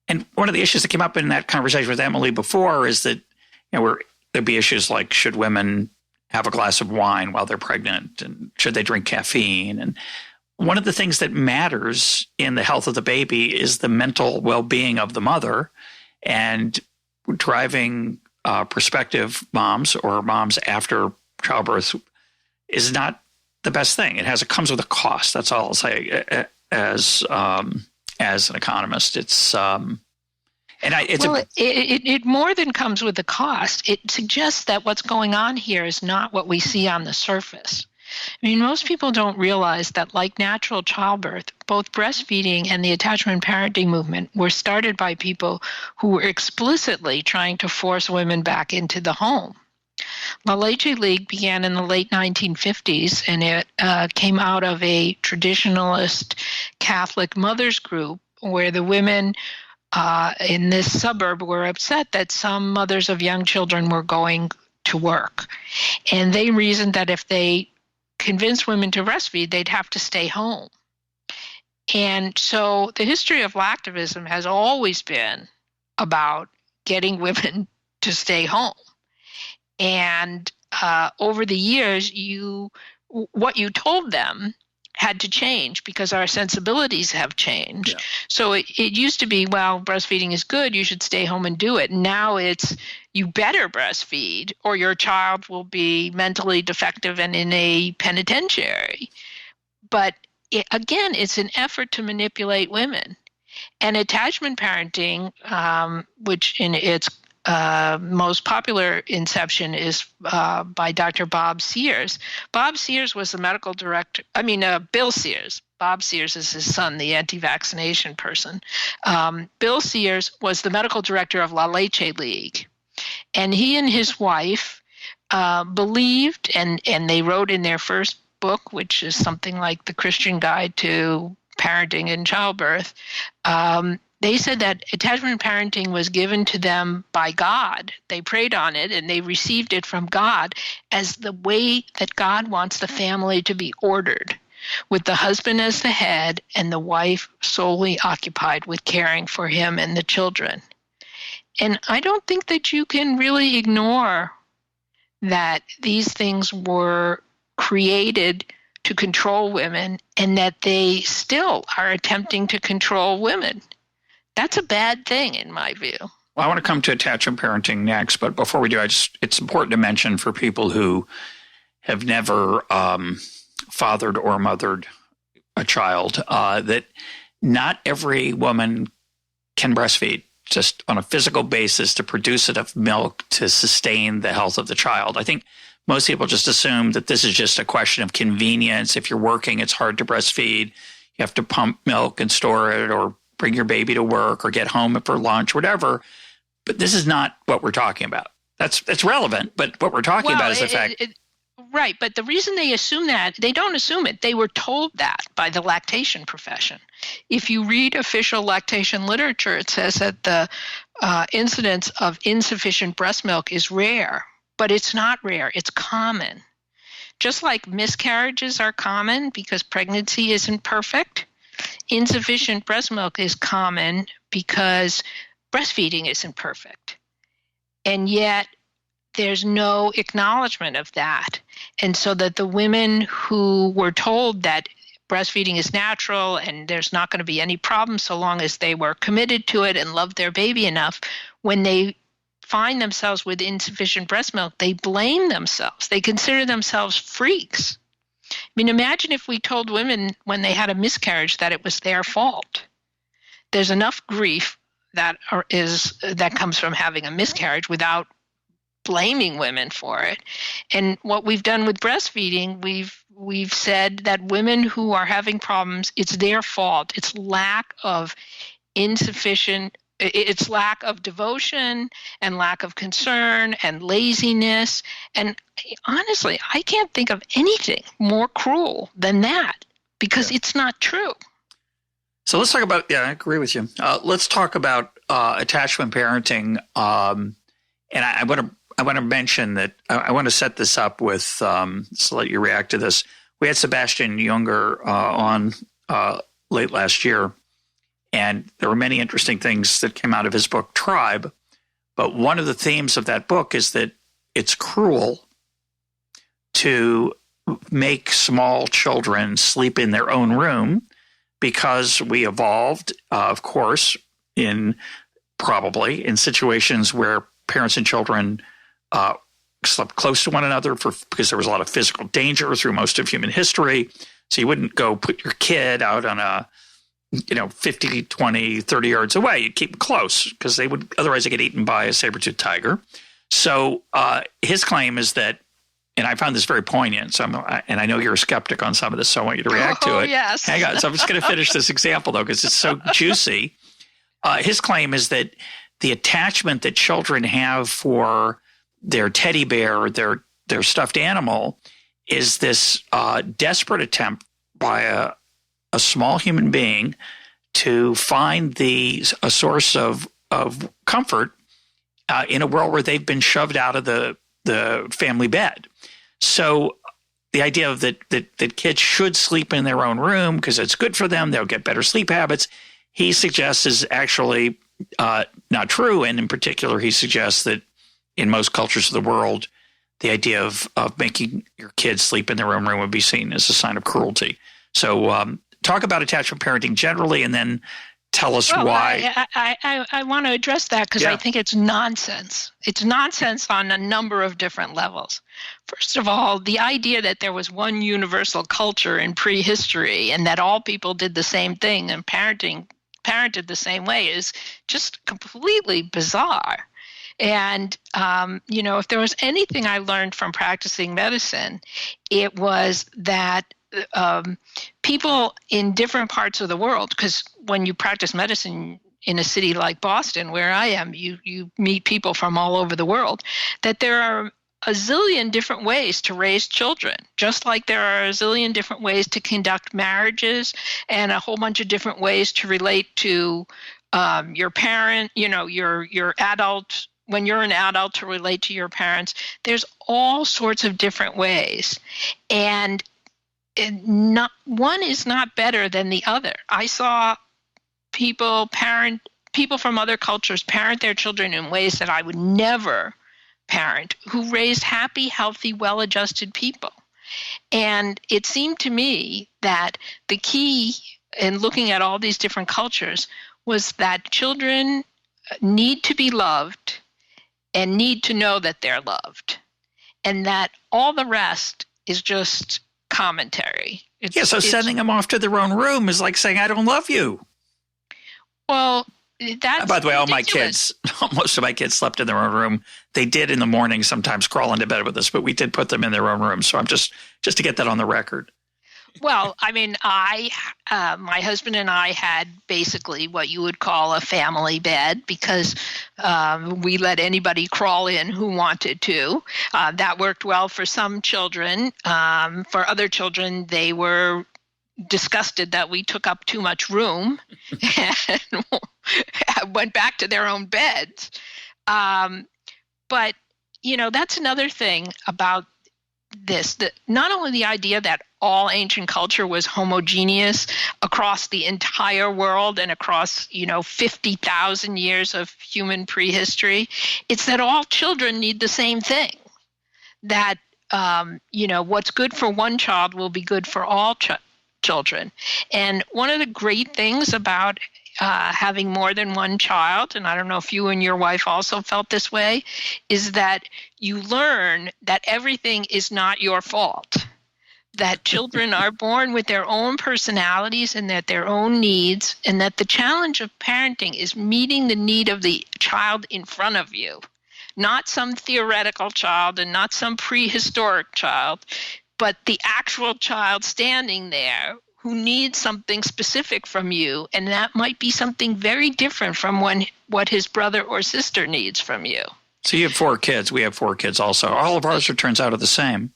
And one of the issues that came up in that conversation with Emily before is that there'd be issues like, should women have a glass of wine while they're pregnant, and should they drink caffeine? And one of the things that matters in the health of the baby is the mental well-being of the mother, and driving prospective moms or moms after childbirth is not the best thing. It comes with a cost. That's all I'll say. As an economist, it more than comes with the cost. It suggests that what's going on here is not what we see on the surface. I mean, most people don't realize that, like natural childbirth, both breastfeeding and the attachment parenting movement were started by people who were explicitly trying to force women back into the home. La Leche League began in the late 1950s, and it came out of a traditionalist Catholic mothers group where the women in this suburb were upset that some mothers of young children were going to work. And they reasoned that if they convinced women to breastfeed, they'd have to stay home. And so the history of lactivism has always been about getting women to stay home. And over the years, what you told them had to change because our sensibilities have changed. Yeah. So it used to be, well, breastfeeding is good, you should stay home and do it. Now it's, you better breastfeed or your child will be mentally defective and in a penitentiary. But again, it's an effort to manipulate women. And attachment parenting, which in its most popular inception is by Dr. Bob Sears. Bob Sears was the medical director, Bill Sears. Bob Sears is his son, the anti-vaccination person. Bill Sears was the medical director of La Leche League. And he and his wife believed, and they wrote in their first book, which is something like the Christian Guide to Parenting and Childbirth, they said that attachment parenting was given to them by God. They prayed on it and they received it from God as the way that God wants the family to be ordered, with the husband as the head and the wife solely occupied with caring for him and the children. And I don't think that you can really ignore that these things were created to control women and that they still are attempting to control women. That's a bad thing in my view. Well, I want to come to attachment parenting next, but before we do, it's important to mention for people who have never fathered or mothered a child that not every woman can breastfeed just on a physical basis to produce enough milk to sustain the health of the child. I think most people just assume that this is just a question of convenience. If you're working, it's hard to breastfeed. You have to pump milk and store it or bring your baby to work or get home for lunch, whatever. But this is not what we're talking about. That's relevant, but what we're talking about is the fact. Right, but the reason they assume that, they don't assume it. They were told that by the lactation profession. If you read official lactation literature, it says that the incidence of insufficient breast milk is rare, but it's not rare. It's common. Just like miscarriages are common because pregnancy isn't perfect, insufficient breast milk is common because breastfeeding isn't perfect. And yet there's no acknowledgement of that. And so that the women who were told that breastfeeding is natural and there's not going to be any problem so long as they were committed to it and loved their baby enough, when they find themselves with insufficient breast milk, they blame themselves. They consider themselves freaks. I mean, imagine if we told women when they had a miscarriage that it was their fault. There's enough grief that comes from having a miscarriage without blaming women for it. And what we've done with breastfeeding, we've said that women who are having problems, it's their fault. It's lack of devotion and lack of concern and laziness. And honestly, I can't think of anything more cruel than that because it's not true. So let's talk about, I agree with you. Let's talk about attachment parenting. And I want to mention that I want to set this up with, so let you react to this. We had Sebastian Junger on late last year, and there were many interesting things that came out of his book, Tribe. But one of the themes of that book is that it's cruel to make small children sleep in their own room because we evolved, of course, probably in situations where parents and children slept close to one another because there was a lot of physical danger through most of human history. So you wouldn't go put your kid out on a 50, 20, 30 yards away. You'd keep them close because otherwise they get eaten by a saber-toothed tiger. So his claim is that, and I found this very poignant, and I know you're a skeptic on some of this, so I want you to react to it. Yes. Hang on. So I'm just going to finish this example, though, because it's so juicy. His claim is that the attachment that children have for their teddy bear or their stuffed animal is this desperate attempt by a small human being to find a source of comfort in a world where they've been shoved out of the family bed. So the idea of that kids should sleep in their own room because it's good for them, they'll get better sleep habits, he suggests is actually not true. And in particular, he suggests that in most cultures of the world, the idea of making your kids sleep in their own room would be seen as a sign of cruelty. So talk about attachment parenting generally, and then tell us why. I want to address that because I think it's nonsense. It's nonsense on a number of different levels. First of all, the idea that there was one universal culture in prehistory and that all people did the same thing and parented the same way is just completely bizarre. And, if there was anything I learned from practicing medicine, it was that people in different parts of the world, because when you practice medicine in a city like Boston, where I am, you meet people from all over the world, that there are a zillion different ways to raise children, just like there are a zillion different ways to conduct marriages and a whole bunch of different ways to relate to your parent, your adult, when you're an adult to relate to your parents. There's all sorts of different ways. And not one is not better than the other. I saw people from other cultures parent their children in ways that I would never parent, who raised happy, healthy, well-adjusted people. And it seemed to me that the key in looking at all these different cultures was that children need to be loved and need to know that they're loved, and that all the rest is just commentary. So sending them off to their own room is like saying, I don't love you. Well, that's by the way, ridiculous. most of my kids slept in their own room. They did in the morning sometimes crawl into bed with us, but we did put them in their own room. So I'm just to get that on the record. Well, I mean, my husband and I had basically what you would call a family bed because we let anybody crawl in who wanted to. That worked well for some children. For other children, they were disgusted that we took up too much room and went back to their own beds. But, that's another thing about this, that not only the idea that all ancient culture was homogeneous across the entire world and across, 50,000 years of human prehistory, it's that all children need the same thing. That, what's good for one child will be good for all children. And one of the great things about having more than one child, and I don't know if you and your wife also felt this way, is that you learn that everything is not your fault. That children are born with their own personalities and that their own needs, and that the challenge of parenting is meeting the need of the child in front of you, not some theoretical child and not some prehistoric child, but the actual child standing there who needs something specific from you, and that might be something very different from what his brother or sister needs from you. So you have 4 kids. We have 4 kids also. All of ours, it turns out, are the same.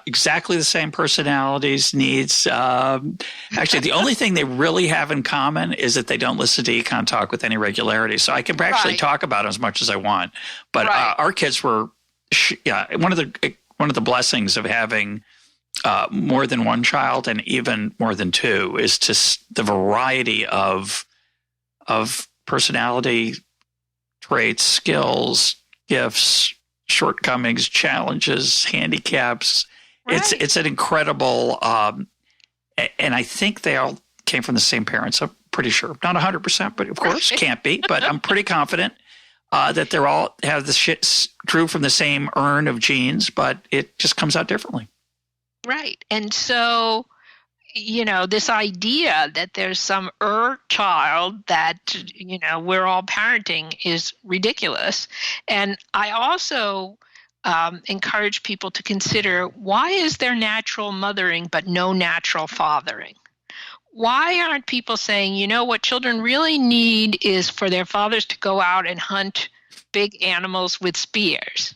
Exactly the same personalities, needs. Actually, the only thing they really have in common is that they don't listen to EconTalk with any regularity. So I can actually talk about them as much as I want. But our kids were, one of the blessings of having more than one child and even more than 2 is just the variety of personality traits, skills, gifts, shortcomings, challenges, handicaps. Right. It's an incredible, and I think they all came from the same parents. I'm pretty sure, not 100%, but of course can't be. But I'm pretty confident that they're all have the shit drew from the same urn of genes, but it just comes out differently. Right, and so this idea that there's some child that, we're all parenting is ridiculous. And I also encourage people to consider, why is there natural mothering but no natural fathering? Why aren't people saying, what children really need is for their fathers to go out and hunt big animals with spears.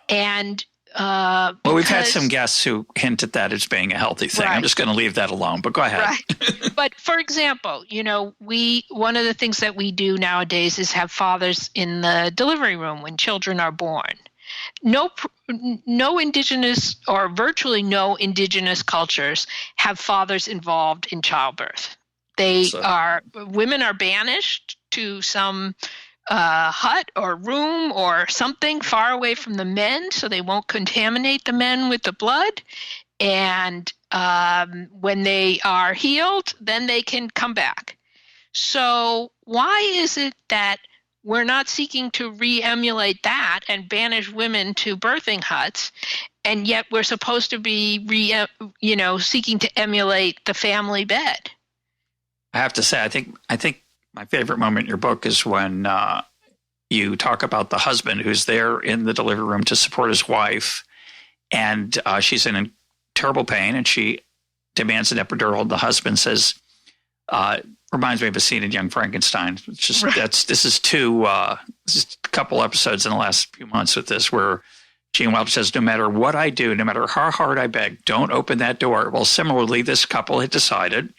And we've had some guests who hint at that as being a healthy thing. Right. I'm just going to leave that alone, but go ahead. Right. But for example, one of the things that we do nowadays is have fathers in the delivery room when children are born. No indigenous or virtually no indigenous cultures have fathers involved in childbirth. Women are banished to some hut or room or something far away from the men so they won't contaminate the men with the blood. And when they are healed, then they can come back. So why is it that we're not seeking to re-emulate that and banish women to birthing huts, and yet we're supposed to be seeking to emulate the family bed? I have to say, I think my favorite moment in your book is when you talk about the husband who's there in the delivery room to support his wife, and she's in terrible pain, and she demands an epidural. The husband says, reminds me of a scene in Young Frankenstein. It's just this is a couple episodes in the last few months with this, where Gene Welch says, no matter what I do, no matter how hard I beg, don't open that door. Well, similarly, this couple had decided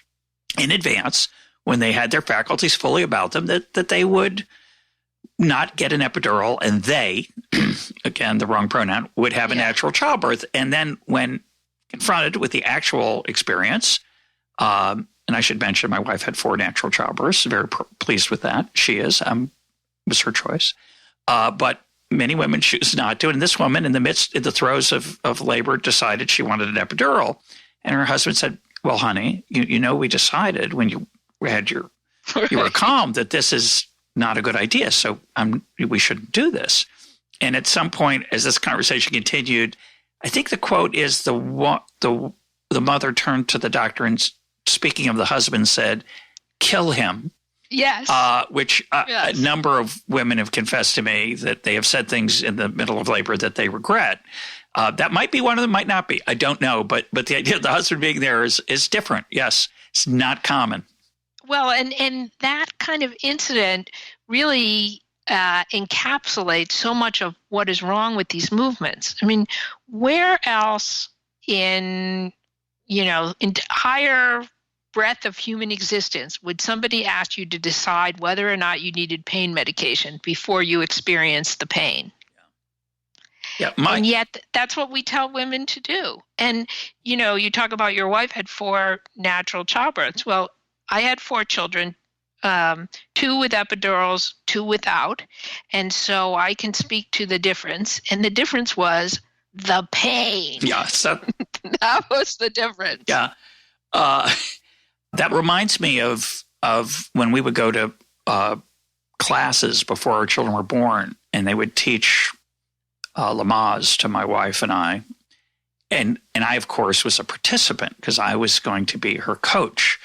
in advance, when they had their faculties fully about them, that they would not get an epidural, and they, again, the wrong pronoun, would have a natural childbirth. And then when confronted with the actual experience, and I should mention my wife had 4 natural childbirths, very pleased with that. She is. It was her choice. But many women choose not to. And this woman, in the throes of labor, decided she wanted an epidural. And her husband said, well, honey, we decided when you were calm that this is not a good idea. So we shouldn't do this. And at some point, as this conversation continued, I think the quote is the mother turned to the doctor and, speaking of the husband, said, kill him. Yes. Which a number of women have confessed to me that they have said things in the middle of labor that they regret. That might be one of them, might not be. I don't know. But the idea of the husband being there is different. Yes. It's not common. Well, and that kind of incident really encapsulates so much of what is wrong with these movements. I mean, where else in higher breadth of human existence would somebody ask you to decide whether or not you needed pain medication before you experienced the pain? Yeah, and yet that's what we tell women to do. And, you talk about your wife had 4 natural childbirths. Well, I had 4 children, 2 with epidurals, 2 without. And so I can speak to the difference. And the difference was the pain. Yes. That was the difference. Yeah. That reminds me of when we would go to classes before our children were born, and they would teach Lamaze to my wife and I. And I, of course, was a participant because I was going to be her coach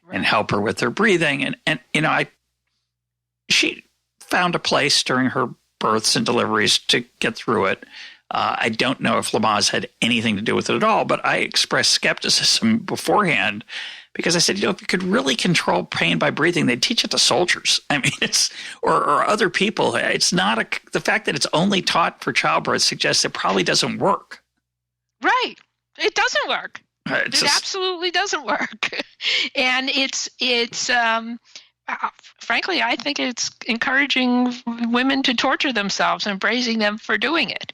and help her with her breathing. And she found a place during her births and deliveries to get through it. I don't know if Lamaze had anything to do with it at all, but I expressed skepticism beforehand because I said, if you could really control pain by breathing, they'd teach it to soldiers. I mean, or other people. It's not the fact that it's only taught for childbirth suggests it probably doesn't work. Right. It doesn't work. It absolutely doesn't work. And it's frankly, I think it's encouraging women to torture themselves and praising them for doing it.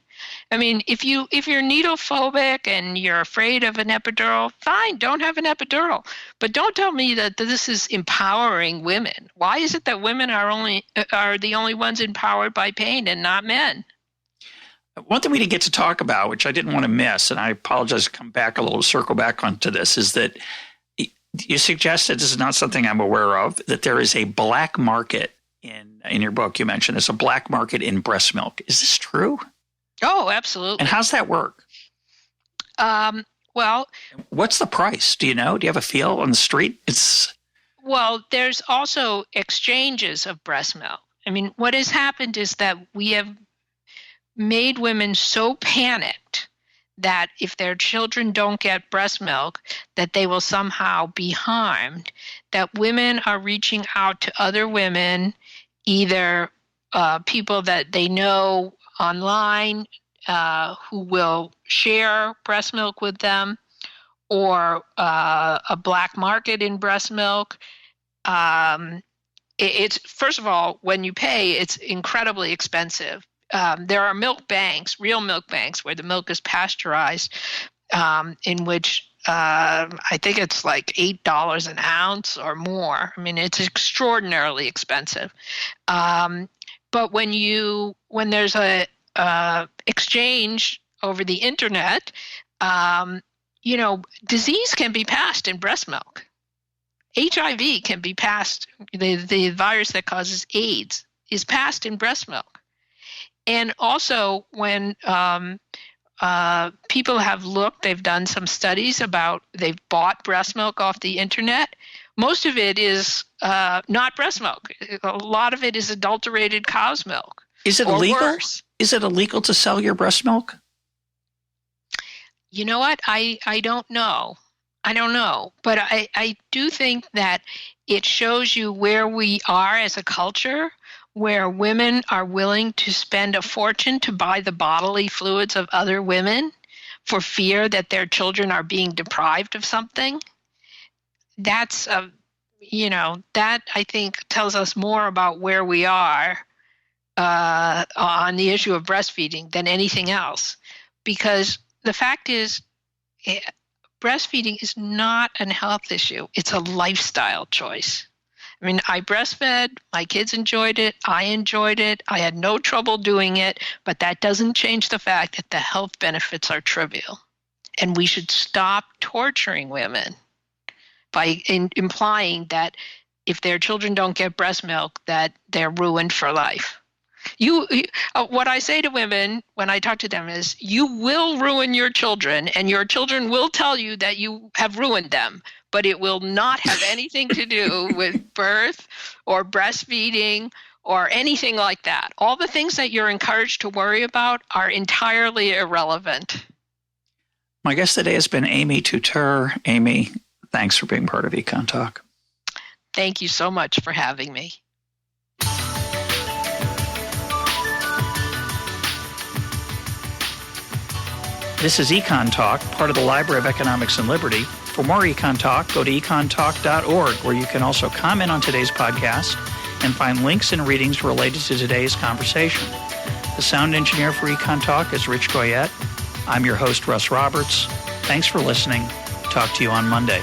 I mean, if you're needle phobic and you're afraid of an epidural, fine, don't have an epidural. But don't tell me that this is empowering women. Why is it that women are the only ones empowered by pain and not men? One thing we didn't get to talk about, which I didn't want to miss, and I apologize to come back a little, circle back onto this, is that you suggested, this is not something I'm aware of, that there is a black market in your book. You mentioned there's a black market in breast milk. Is this true? Oh, absolutely. And how's that work? Well, what's the price? Do you know? Do you have a feel on the street? Well, there's also exchanges of breast milk. I mean, what has happened is that we have made women so panicked that if their children don't get breast milk, that they will somehow be harmed, that women are reaching out to other women, either people that they know online who will share breast milk with them, or a black market in breast milk. It's, first of all, when you pay, it's incredibly expensive. There are milk banks, real milk banks, where the milk is pasteurized, in which I think it's like $8 an ounce or more. I mean, it's extraordinarily expensive. But when there's a exchange over the internet, disease can be passed in breast milk. HIV can be passed. The virus that causes AIDS is passed in breast milk. And also, when people have looked, they've done some studies they've bought breast milk off the internet. Most of it is not breast milk. A lot of it is adulterated cow's milk. Is it illegal? Worse. Is it illegal to sell your breast milk? You know what? I don't know. I don't know. But I do think that it shows you where we are as a culture, where women are willing to spend a fortune to buy the bodily fluids of other women for fear that their children are being deprived of something. That's, that I think tells us more about where we are on the issue of breastfeeding than anything else. Because the fact is, breastfeeding is not a health issue. It's a lifestyle choice. I mean, I breastfed, my kids enjoyed it, I enjoyed it, I had no trouble doing it, but that doesn't change the fact that the health benefits are trivial. And we should stop torturing women by implying that if their children don't get breast milk, that they're ruined for life. What I say to women when I talk to them is, you will ruin your children, and your children will tell you that you have ruined them, but it will not have anything to do with birth or breastfeeding or anything like that. All the things that you're encouraged to worry about are entirely irrelevant. My guest today has been Amy Tuteur. Amy, thanks for being part of EconTalk. Thank you so much for having me. This is EconTalk, part of the Library of Economics and Liberty. For more EconTalk, go to econtalk.org, where you can also comment on today's podcast and find links and readings related to today's conversation. The sound engineer for EconTalk is Rich Goyette. I'm your host, Russ Roberts. Thanks for listening. Talk to you on Monday.